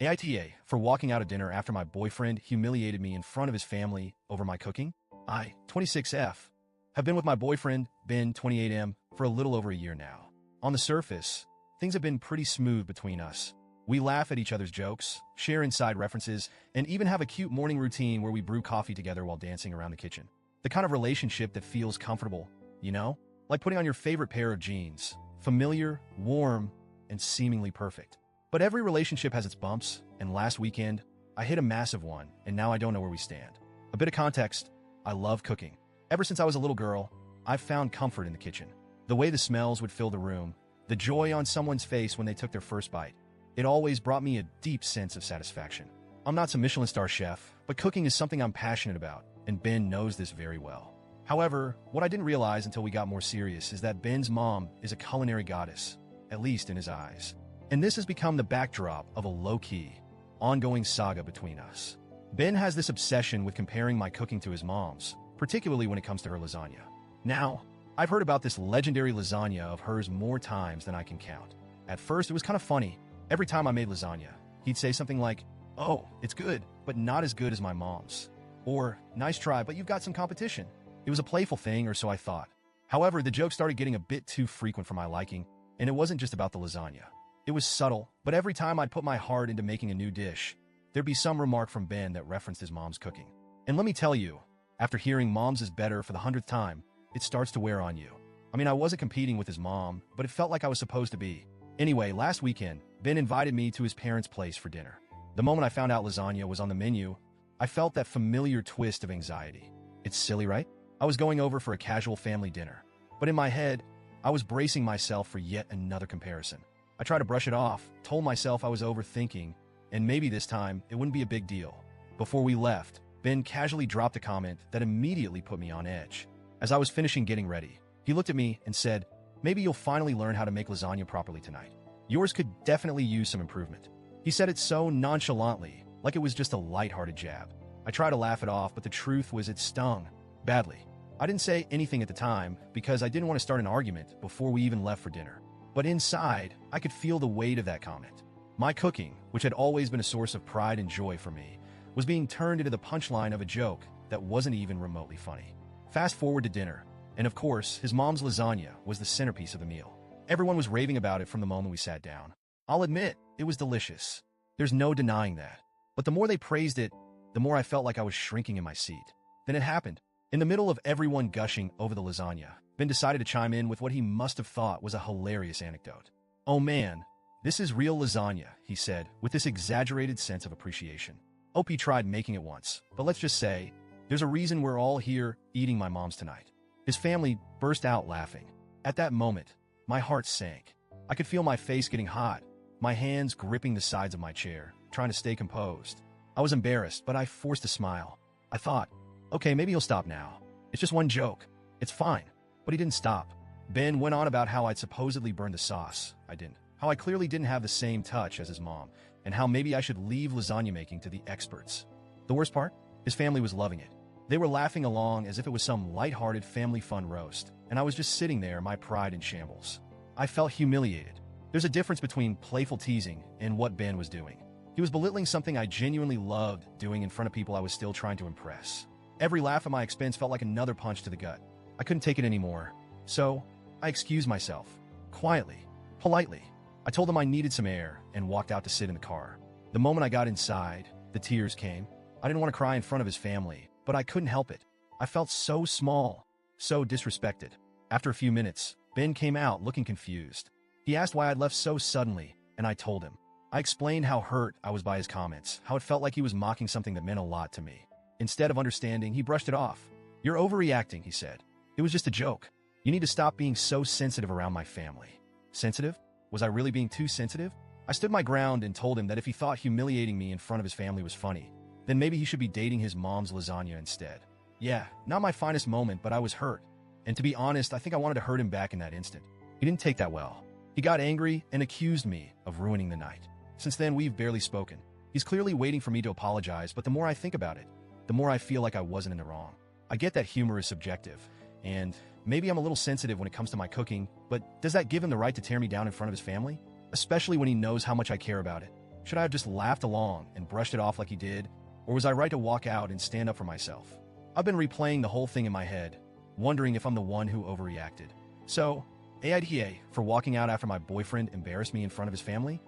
AITA for walking out of dinner after my boyfriend humiliated me in front of his family over my cooking. I, 26F, have been with my boyfriend, Ben, 28M, for a little over a year now. On the surface, things have been pretty smooth between us. We laugh at each other's jokes, share inside references, and even have a cute morning routine where we brew coffee together while dancing around the kitchen. The kind of relationship that feels comfortable, you know? Like putting on your favorite pair of jeans. Familiar, warm, and seemingly perfect. But every relationship has its bumps, and last weekend, I hit a massive one, and now I don't know where we stand. A bit of context, I love cooking. Ever since I was a little girl, I've found comfort in the kitchen. The way the smells would fill the room, the joy on someone's face when they took their first bite. It always brought me a deep sense of satisfaction. I'm not some Michelin star chef, but cooking is something I'm passionate about, and Ben knows this very well. However, what I didn't realize until we got more serious is that Ben's mom is a culinary goddess, at least in his eyes. And this has become the backdrop of a low-key, ongoing saga between us. Ben has this obsession with comparing my cooking to his mom's, particularly when it comes to her lasagna. Now, I've heard about this legendary lasagna of hers more times than I can count. At first, it was kind of funny. Every time I made lasagna, he'd say something like, "Oh, it's good, but not as good as my mom's." Or, "Nice try, but you've got some competition." It was a playful thing, or so I thought. However, the joke started getting a bit too frequent for my liking, and it wasn't just about the lasagna. It was subtle, but every time I'd put my heart into making a new dish, there'd be some remark from Ben that referenced his mom's cooking. And let me tell you, after hearing mom's is better for the 100th time, it starts to wear on you. I mean, I wasn't competing with his mom, but it felt like I was supposed to be. Anyway, last weekend, Ben invited me to his parents' place for dinner. The moment I found out lasagna was on the menu, I felt that familiar twist of anxiety. It's silly, right? I was going over for a casual family dinner, but in my head, I was bracing myself for yet another comparison. I tried to brush it off, told myself I was overthinking, and maybe this time it wouldn't be a big deal. Before we left, Ben casually dropped a comment that immediately put me on edge. As I was finishing getting ready, he looked at me and said, "Maybe you'll finally learn how to make lasagna properly tonight. Yours could definitely use some improvement." He said it so nonchalantly, like it was just a lighthearted jab. I tried to laugh it off, but the truth was it stung badly. I didn't say anything at the time because I didn't want to start an argument before we even left for dinner. But inside, I could feel the weight of that comment. My cooking, which had always been a source of pride and joy for me, was being turned into the punchline of a joke that wasn't even remotely funny. Fast forward to dinner, and of course, his mom's lasagna was the centerpiece of the meal. Everyone was raving about it from the moment we sat down. I'll admit, it was delicious. There's no denying that. But the more they praised it, the more I felt like I was shrinking in my seat. Then it happened. In the middle of everyone gushing over the lasagna, Ben decided to chime in with what he must have thought was a hilarious anecdote. "Oh man, this is real lasagna," he said, with this exaggerated sense of appreciation. OP tried making it once, but let's just say, there's a reason we're all here eating my mom's tonight. His family burst out laughing. At that moment, my heart sank. I could feel my face getting hot, my hands gripping the sides of my chair, trying to stay composed. I was embarrassed, but I forced a smile. I thought, okay, maybe he'll stop now. It's just one joke. It's fine. But he didn't stop. Ben went on about how I'd supposedly burned the sauce. I didn't. How I clearly didn't have the same touch as his mom, and how maybe I should leave lasagna making to the experts. The worst part? His family was loving it. They were laughing along as if it was some lighthearted family fun roast, and I was just sitting there, my pride in shambles. I felt humiliated. There's a difference between playful teasing and what Ben was doing. He was belittling something I genuinely loved doing in front of people I was still trying to impress. Every laugh at my expense felt like another punch to the gut. I couldn't take it anymore, so I excused myself, quietly, politely. I told him I needed some air and walked out to sit in the car. The moment I got inside, the tears came. I didn't want to cry in front of his family, but I couldn't help it. I felt so small, so disrespected. After a few minutes, Ben came out looking confused. He asked why I'd left so suddenly, and I told him. I explained how hurt I was by his comments, how it felt like he was mocking something that meant a lot to me. Instead of understanding, he brushed it off. "You're overreacting," he said. "It was just a joke. You need to stop being so sensitive around my family." Sensitive? Was I really being too sensitive? I stood my ground and told him that if he thought humiliating me in front of his family was funny, then maybe he should be dating his mom's lasagna instead. Yeah, not my finest moment, but I was hurt. And to be honest, I think I wanted to hurt him back in that instant. He didn't take that well. He got angry and accused me of ruining the night. Since then, we've barely spoken. He's clearly waiting for me to apologize, but the more I think about it, the more I feel like I wasn't in the wrong. I get that humor is subjective, and maybe I'm a little sensitive when it comes to my cooking, but does that give him the right to tear me down in front of his family? Especially when he knows how much I care about it. Should I have just laughed along and brushed it off like he did, or was I right to walk out and stand up for myself? I've been replaying the whole thing in my head, wondering if I'm the one who overreacted. So, AITA for walking out after my boyfriend embarrassed me in front of his family?